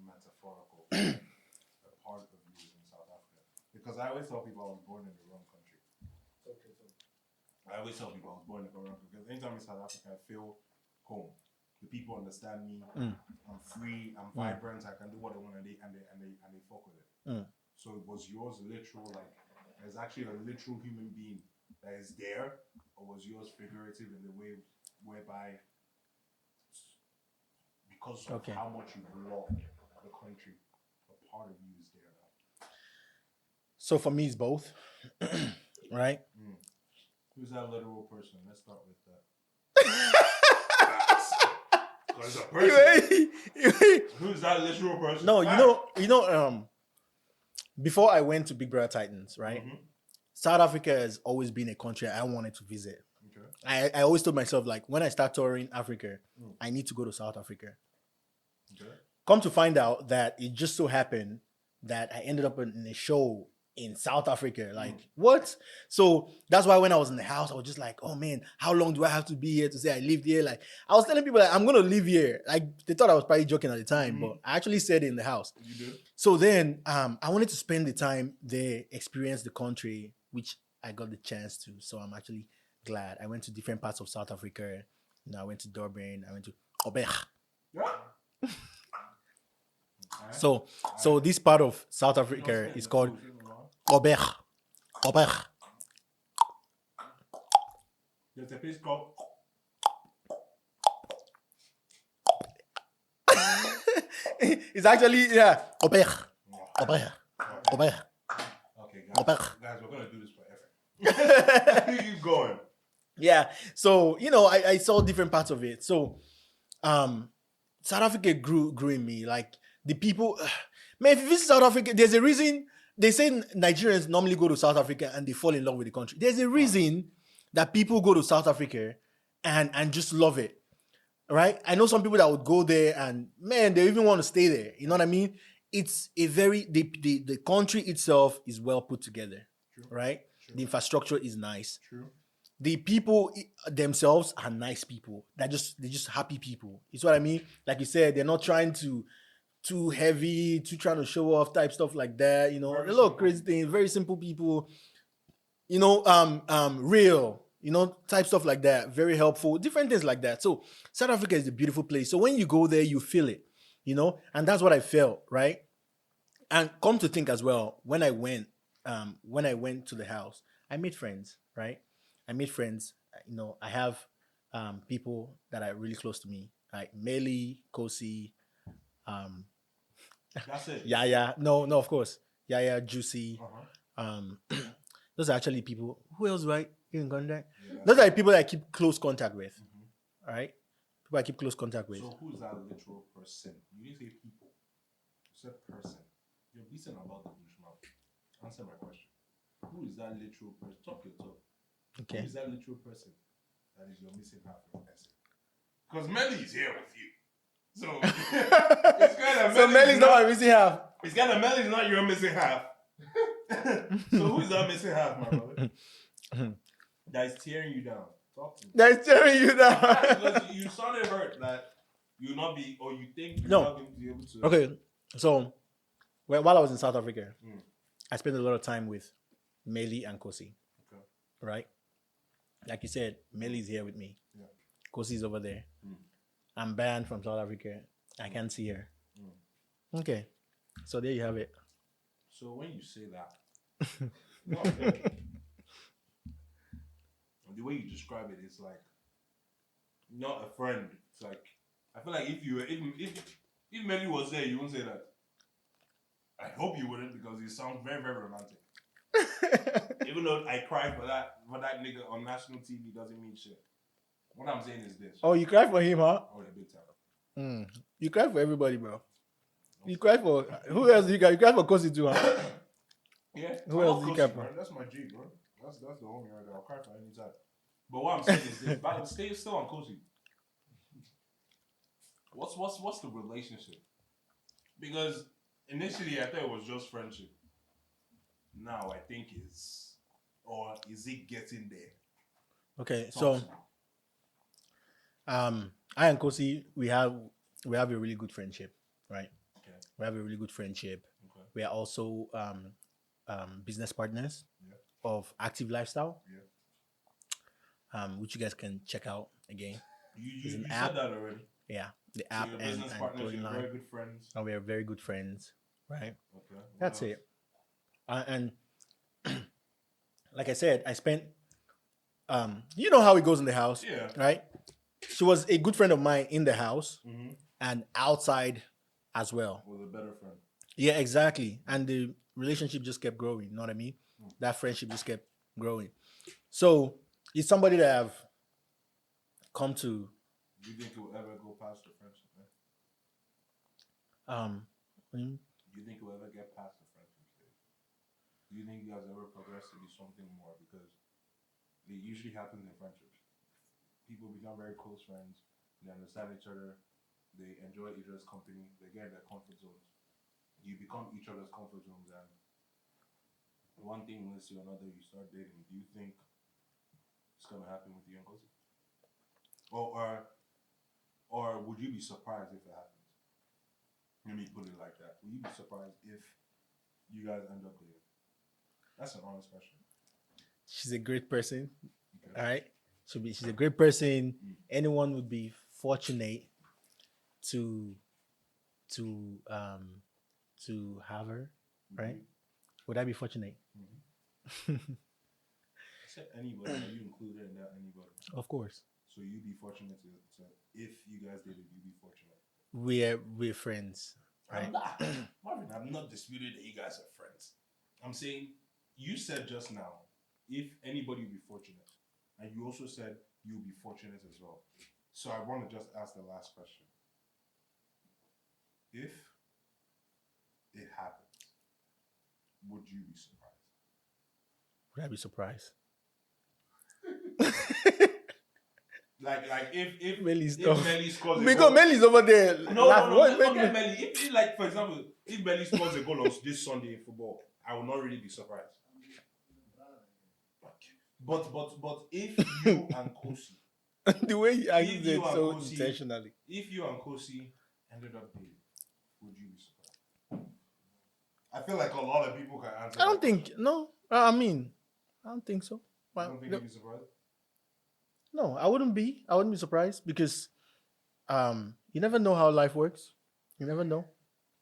metaphorical? A part of you in South Africa? Because I always tell people I was born in the wrong country. I always tell people I was born in the wrong country because anytime in South Africa, I feel home. The people understand me. I'm free. I'm vibrant. I can do what I want, and they fuck with it. So was yours literal? Like, there's actually a literal human being that is there, or was yours figurative in the way whereby because of how much you love the country, a part of you is there now? So for me, it's both, right? Who's that literal person? Let's start with that. Because a person. Who's that literal person? No, before I went to Bbtitan, right? South Africa has always been a country I wanted to visit. Okay. I always told myself, like, when I start touring Africa, I need to go to South Africa. Okay. Come to find out that it just so happened that I ended up in a show in South Africa. Like, what? So that's why when I was in the house, I was just like, oh man, how long do I have to be here to say I lived here? Like, I was telling people, like, I'm going to live here. Like, they thought I was probably joking at the time, but I actually said it in the house. You did? So then I wanted to spend the time there, experience the country, which I got the chance to. So I'm actually glad. I went to different parts of South Africa. You know, I went to Durban. I went to Obeg. Yeah. So this part of South Africa is called Obeg. Obeg. There's a place called. It's actually Obeg. Obeg. Obeg. Okay, Obeg. guys, we're gonna do this forever. Keep going. Yeah. So, you know, I saw different parts of it. So South Africa grew in me. Like, the people, man, if you visit South Africa, there's a reason. They say Nigerians normally go to South Africa and they fall in love with the country. There's a reason that people go to South Africa and just love it, right? I know some people that would go there and, man, they even want to stay there. You know what I mean? It's a very, the country itself is well put together, right? The infrastructure is nice. True. The people themselves are nice people. They're just happy people. It's what I mean? Like you said, they're not trying to too heavy, too trying to show off type stuff like that. You know, Very a lot of simple. crazy things, very simple people, you know, real, you know, type stuff like that. Very helpful, different things like that. So South Africa is a beautiful place. So when you go there, you feel it, you know, and that's what I felt, right? And come to think as well, when I went to the house, I made friends, right? I made friends. You know, I have people that are really close to me, like Meli, Kosi, That's it. Yaya. No, of course. Yaya, Juicy. Uh-huh. Those are actually people. Who else, right? In contact? Yeah. Those are the people that I keep close contact with. All right? People I keep close contact with. So who's that literal person? You didn't say people. You said person. You're beating about the bush mouth. Answer my question. Who is that literal person? Talk your talk. Okay. Who is that literal person that is your missing half of essay? Because Melly is here with you. So it's kind of So Meli's not my missing half. It's kind of Melly's not your missing half. So who is that missing half, my brother? That is tearing you down. Talk to me. That's tearing you down. Because you sounded hurt that you'll not be, or you think you're not going to be able to. Okay. So while I was in South Africa, I spent a lot of time with Meli and Kosi. Okay. Right? Like you said, Meli's here with me. Yeah. Kosi's over there. I'm banned from South Africa. I can't see her. Okay. So there you have it. So when you say that, no, okay. The way you describe it, it's like not a friend. It's like, I feel like if Melly was there, you wouldn't say that. I hope you wouldn't, because you sound very, very romantic. Even though I cry for that nigga on national TV doesn't mean shit. What I'm saying is this. Oh, you cry for him, huh? Oh, yeah, big time. You cry for everybody, bro. You cry for who else? You cry for Kosi too, huh? Yeah. Who else do you cry for? That's my G, bro. That's the homie right there. I'll cry for any time. But what I'm saying is this. But stay still on Kosi. What's the relationship? Because initially I thought it was just friendship. Now I think it's, or is it getting there? Okay, so I and Kosi, we have a really good friendship, right? Okay. We have a really good friendship. Okay. We are also business partners Yeah. of Active Lifestyle. Yeah. Which you guys can check out again. You an said app. that already. Yeah, the So app your and business partners, clothing you're line. very good friends. And we are very good friends, right? Okay. What That's else? it. And like I said, I spent. You know how it goes in the house, Yeah. right? She was a good friend of mine in the house Mm-hmm. and outside as well. With a better friend. Yeah, exactly. And the relationship just kept growing. You know what I mean? That friendship just kept growing. So it's somebody that I've come to. Do you think it will ever go past the friendship, man? mm, Do you think it will ever get past the friendship stage? Do you think you guys ever progress to be something more? Because it usually happens in friendships. People become very close friends. They understand each other. They enjoy each other's company. They get in their comfort zones. You become each other's comfort zones, and one thing leads to another. You start dating. Do you think it's gonna happen with you and Kosi? Or would you be surprised if it happens? Let me put it like that. Would you be surprised if you guys end up dating? That's an honest question. She's a great person. Okay. All right. She's a great person. Anyone would be fortunate to have her, right? Would I be fortunate? I said anybody. Are you included in that anybody? Of course. So you'd be fortunate to if you guys dated, you'd be fortunate. We're friends, right? I'm not, Marvin, I'm not disputing that you guys are friends. I'm saying you said just now, if anybody would be fortunate, and you also said you'll be fortunate as well. So I want to just ask the last question. If it happens, would you be surprised? Would I be surprised? Like if Melly scores a because goal, Melly's over there. no, What- forget Melly. If like for example, if Melly scores a goal on this Sunday in football, I will not really be surprised. But if you and Kosi, the way you If did you are so Kosi- intentionally. if you and Kosi ended up dating, would you be surprised? I feel like a lot of people can answer. I don't that think question. no. I mean, I don't think so. You Well, don't think you'd be surprised? no, I wouldn't be. I wouldn't be surprised because you never know how life works. You never know.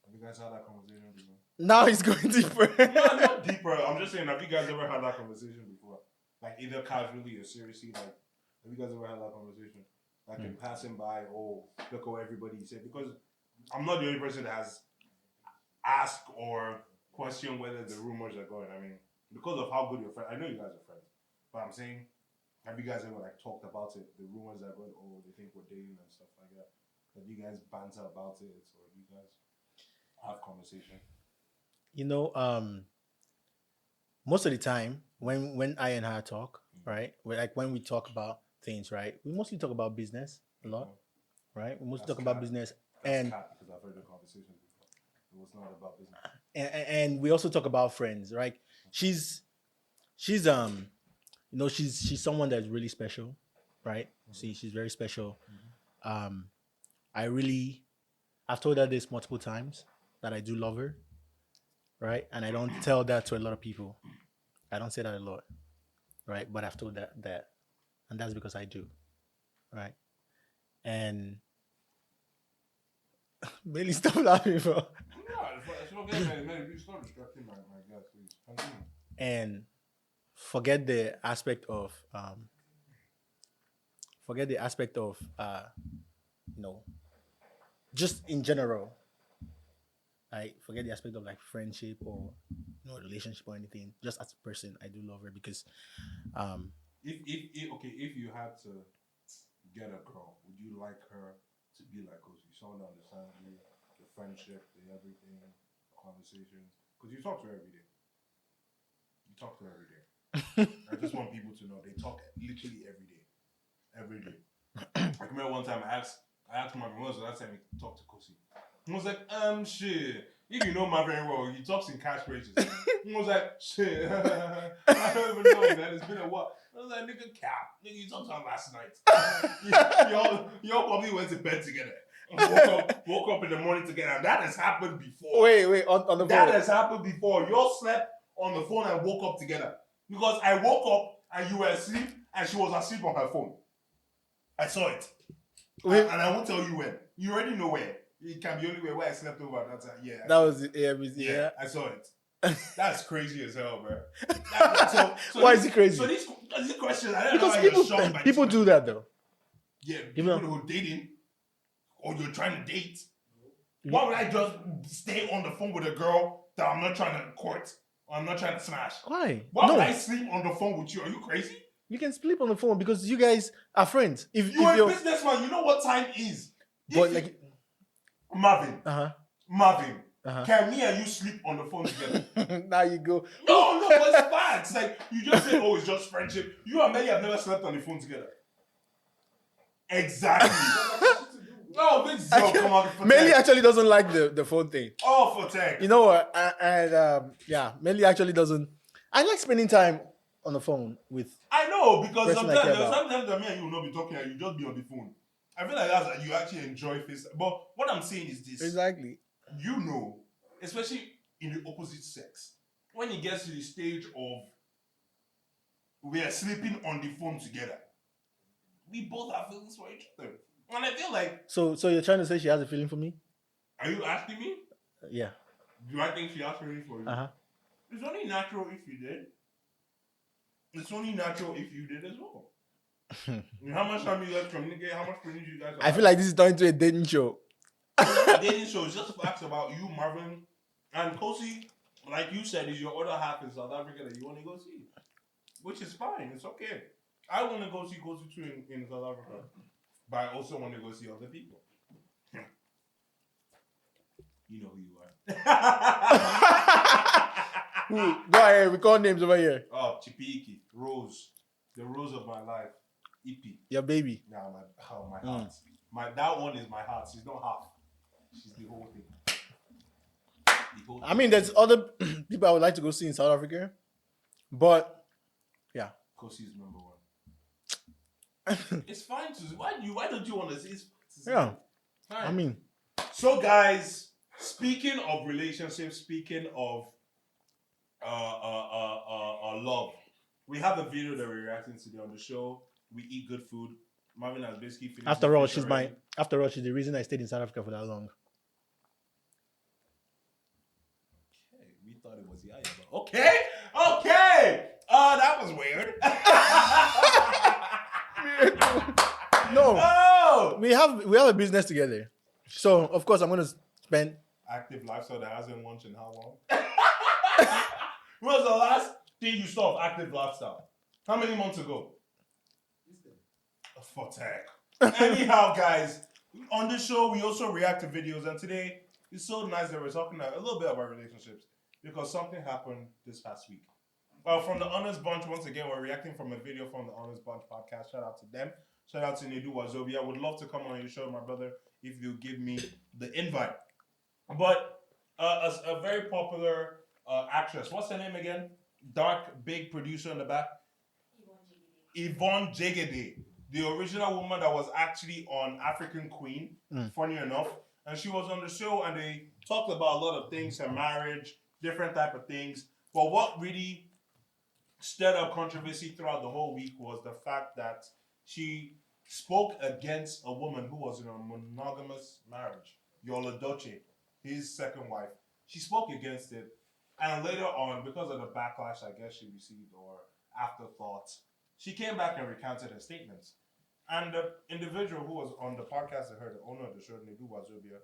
Have you guys had that conversation before? Now he's going deeper. No, not deeper. I'm just saying, have you guys ever had that conversation before? Like either casually or seriously? Like, have you guys ever had that conversation? Like in passing by, oh, look what everybody said. Because I'm not the only person that has asked or questioned whether the rumors are going. I mean, because of how good your friend, I know you guys are friends, but I'm saying, have you guys ever like talked about it? The rumors are going, oh, they think we're dating and stuff like that. Have you guys banter about it, or you guys have conversation? You know, most of the time when I and her talk, right? When we talk about things, right? We mostly talk about business a lot, right? We mostly That's talk about cap. business, That's and cap, because I've heard the conversations before. It was not about business. and we also talk about friends, right? She's you know, she's someone that's really special, right? She's very special. I've told her this multiple times that I do love her, right? And I don't tell that to a lot of people. I don't say that a lot, right? But I've told that, and that's because I do, right? And Bailey, stop laughing, bro. No, it's okay, man. You start distracting my guys, please. Continue. And forget the aspect of you know, just in general. I forget the aspect of like friendship or relationship or anything. Just as a person, I do love her because If you had to get a girl, would you like her to be like Kosi? Someone that understands you, the friendship, the everything, conversations. Because you talk to her every day. I just want people to know they talk literally every day. Every day. I remember one time I asked Marvin, when was the last time he talked to Kosi? He was like, shit. If you know Marvin well, he talks in cash wages. He was like, shit. I don't even know, man. It's been a while. I was like, nigga, cap. Nigga, you talked to him last night. y'all probably went to bed together. Woke up in the morning together. And that has happened before. wait on the That phone. has happened before. Y'all slept on the phone and woke up together. Because I woke up and you were asleep and she was asleep on her phone. I saw it. Wait. And I won't tell you when. You already know where. It can be only where I slept over at that time. Yeah. That was it. Yeah. I saw it. That's crazy as hell, bro. Why is it crazy? So these questions, I don't Because know how you're shocked by people these do that though. Yeah, You people know. who are dating or you're trying to date. Why would I just stay on the phone with a girl that I'm not trying to court or I'm not trying to smash? Why? Why No, would I sleep on the phone with you? Are you crazy? you can sleep on the phone because you guys are friends. If You're a you're businessman. You know what time is. but If like Marvin, uh-huh. Marvin, Can me and you sleep on the phone together? Now you go. No, but it's facts. Like, you just say, oh, it's just friendship. You and Melly have never slept on the phone together. Exactly. No, this come on. Melly actually doesn't like the phone thing. Oh, for tech. You know what? Yeah, Melly actually doesn't. I like spending time on the phone with. I know, because sometimes that me and you will not be talking and you just be on the phone. I feel like that's like you actually enjoy face. But what I'm saying is this. Exactly. You know, especially in the opposite sex, when it gets to the stage of we are sleeping on the phone together, we both have feelings for each other. And I feel like... So you're trying to say she has a feeling for me? Are you asking me? Yeah. Do I think she has a feeling for you? It's only natural if you did. It's only natural if you did as well. How much time you guys communicate? How much feelings you guys have? I feel like this is turning into a dating show. Dating show is just facts about you, Marvin. And Kosi, like you said, is your other half in South Africa that you want to go see. Which is fine. It's okay. I want to go see Kosi too in South Africa. But I also want to go see other people. You know who you are. Go ahead, we call names over here. Oh, Chipiki, Rose. The rose of my life. Ipi. Your baby. Nah, my heart. That one is my heart. She's not half. She's the whole thing. I mean, there's other people I would like to go see in South Africa. But, yeah. Kosi's number one. It's fine to... Why don't you want to see? It's yeah. fine. I mean... So, guys, speaking of relationships, speaking of love, we have a video that we're reacting today on the show. We eat good food. Marvin has basically finished. After all, she's the reason I stayed in South Africa for that long. Okay, we thought it was Yaya, but okay. That was weird. No. Oh! We have a business together. So, of course, I'm going to spend... Active lifestyle that hasn't launched in how long? When was the last thing you saw of active lifestyle? How many months ago? For tech. Anyhow, guys, on this show, we also react to videos. And today, it's so nice that we're talking a little bit about relationships because something happened this past week. From the Honest Bunch, once again, we're reacting from a video from the Honest Bunch podcast. Shout out to them. Shout out to Nedu Wazobia. I would love to come on your show, my brother, if you give me the invite. But a very popular actress. What's her name again? Dark, big producer in the back. Yvonne Jegede. The original woman that was actually on African Queen, funny enough. And she was on the show and they talked about a lot of things, her marriage, different type of things. But what really stirred up controversy throughout the whole week was the fact that she spoke against a woman who was in a monogamous marriage, Yola Doce, his second wife. She spoke against it. And later on, because of the backlash I guess she received or afterthoughts, she came back and recounted her statements. And the individual who was on the podcast that heard the owner of the show, Nedu Wazobia,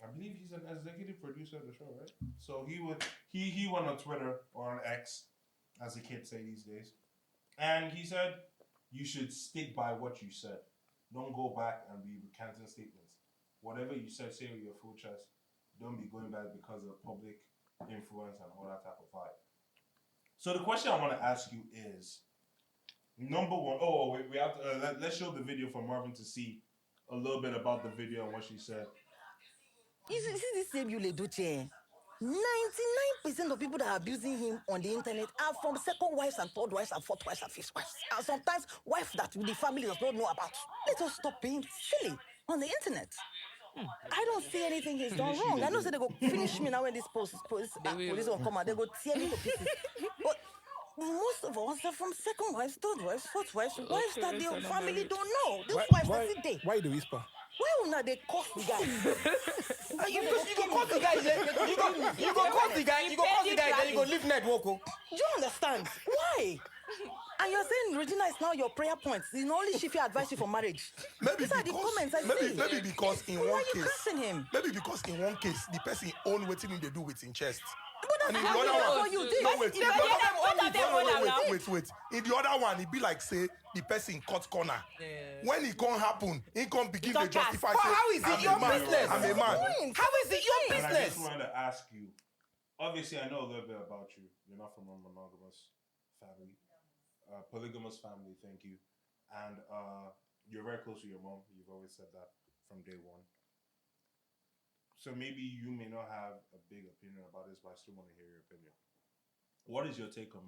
I believe he's an executive producer of the show, right? So he went on Twitter or on X, as the kids say these days, and he said, you should stick by what you said. Don't go back and be recanting statements. Whatever you said, say with your full chest. Don't be going back because of public influence and all that type of vibe. So the question I want to ask you is, number one, we have to, let's show the video for Marvin to see a little bit about the video and what she said. You see this same Bbtitan? 99% of people that are abusing him on the internet are from second wives and third wives and fourth wives and fifth wives. And sometimes wives that the family does not know about. Let us stop being silly on the internet. I don't see anything he's done wrong. I know they go finish me now when this police will come out. They go tear me to pieces. But most of us are from second wives, third wives, fourth wives, wives that the family don't know. These wives that sit there. Why the whisper? Why will not they curse the guy? You go curse the guy, then you go curse the guy, then you go leave network. Do you understand? Why? And you're saying Regina is now your prayer points. It's only she will advise you for marriage. These are the comments I see. Maybe because in one case, him? maybe because in one case the person own waiting they do with in chest. And in the How other is that one, what you did? no, wait. If I hear them, Wait. It be other one, it be like say the person cut corner. When it can't happen, it can't begin to justify. But how is it I'm your a man. business? I'm a man. How is it your And I business? just wanted to ask you. Obviously, I know a little bit about you. You're not from a monogamous family, polygamous family. Thank you. And you're very close to your mom. You've always said that from day one. So maybe you may not have a big opinion about this, but I still want to hear your opinion. What is your take on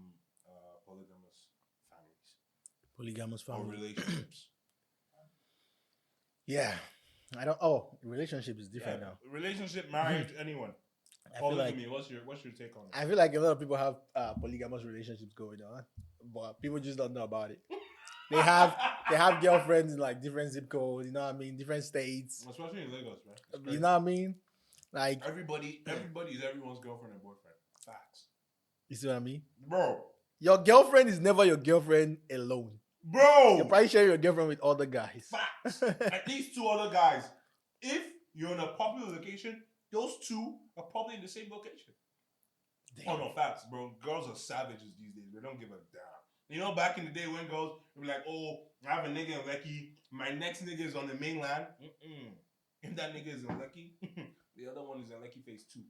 polygamous families Polygamous or family. relationships? Yeah. I don't. Oh, relationship is different now. Relationship, marriage, anyone. I feel like Polygamy. What's your take on it? I feel like a lot of people have polygamous relationships going on, but people just don't know about it. They have girlfriends in like different zip codes. You know what I mean? Different states. Especially in Lagos, man. It's You crazy. know what I mean? Like Everybody is everyone's girlfriend and boyfriend. Facts. you see what I mean? Bro. Your girlfriend is never your girlfriend alone. You're probably sharing your girlfriend with other guys. Facts. At least two other guys. If you're in a popular location, those two are probably in the same location. Damn. Oh no, facts, bro. Girls are savages these days. They don't give a damn. You know, back in the day when girls would be like, "Oh, I have a nigga in Lekki. My next nigga is on the mainland." If that nigga is in Lekki, the other one is in Lekki phase 2.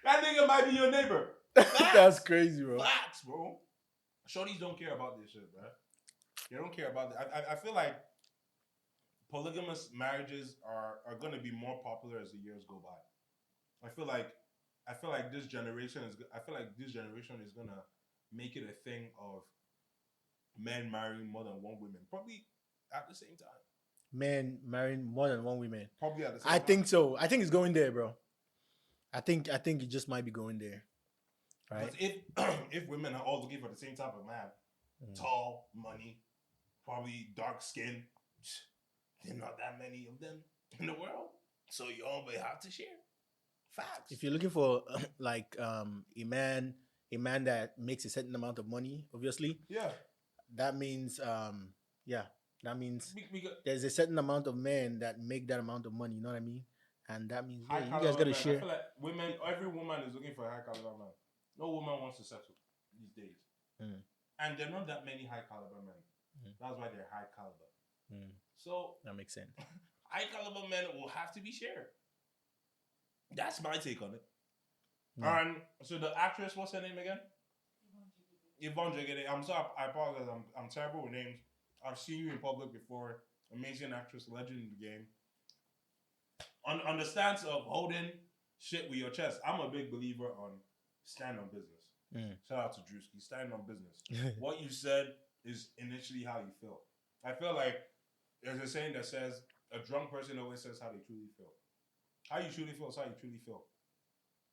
That nigga might be your neighbor. That's crazy, bro. Facts, bro. Shorties don't care about this shit, bro. They don't care about that. I feel like polygamous marriages are going to be more popular as the years go by. I feel like this generation is going to make it a thing of men marrying more than one woman, probably at the same time. Men marrying more than one woman. Probably at the same I time. think so. I think it's going there, bro. I think it just might be going there. Right? Because if women are all looking for the same type of man, tall, money, probably dark skin, there are not that many of them in the world. So you always have to share. Facts. If you're looking for like a man that makes a certain amount of money, obviously, Yeah. that means that means We got there's a certain amount of men that make that amount of money. You know what I mean? And that means high you caliber guys got to men. share. I feel like every woman is looking for a high caliber man. No woman wants to settle these days. And there are not that many high caliber men. That's why they're high caliber. So That makes sense. high caliber men will have to be shared. That's my take on it. And so the actress, what's her name again? Yvonne Jegede. I'm sorry, I apologize. I'm terrible with names. I've seen you in public before. Amazing actress, legend in the game. On the stance of holding shit with your chest, I'm a big believer on stand on business. Shout out to Drewski. Stand on business. What you said is initially how you feel. I feel like there's a saying that says a drunk person always says how they truly feel. How you truly feel is how you truly feel.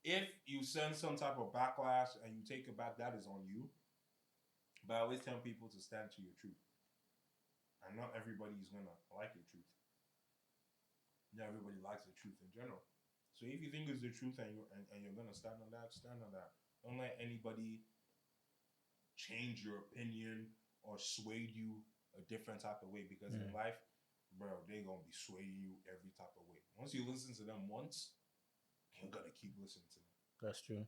If you send some type of backlash and you take it back, that is on you. But I always tell people to stand to your truth. And not everybody is going to like your truth. Not everybody likes the truth in general. So if you think it's the truth and you're going to stand on that, stand on that. Don't let anybody change your opinion or sway you a different type of way. Because in life, bro, they're going to be swaying you every type of way. Once you listen to them once, you're going to keep listening to them. That's true.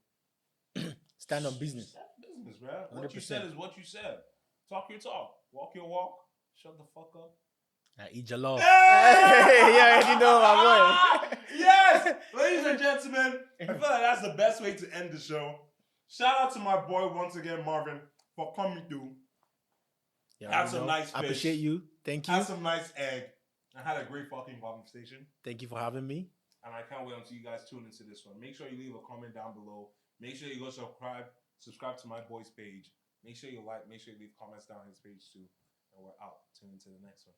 Stand on business. Stand on business, bro. What 100%. you said is what you said. Talk your talk. Walk your walk. Shut the fuck up. I eat your love. Hey! You already know my boy. Yes! Ladies and gentlemen, I feel like that's the best way to end the show. Shout out to my boy once again, Marvin, for coming through. You Had already some know. nice I fish. appreciate you. Thank you. Had some nice egg. I had a great fucking conversation. Thank you for having me. And I can't wait until you guys tune into this one. Make sure you leave a comment down below. Make sure you go subscribe to my boy's page. Make sure you like, make sure you leave comments down his page too. And we're out. Tune into the next one.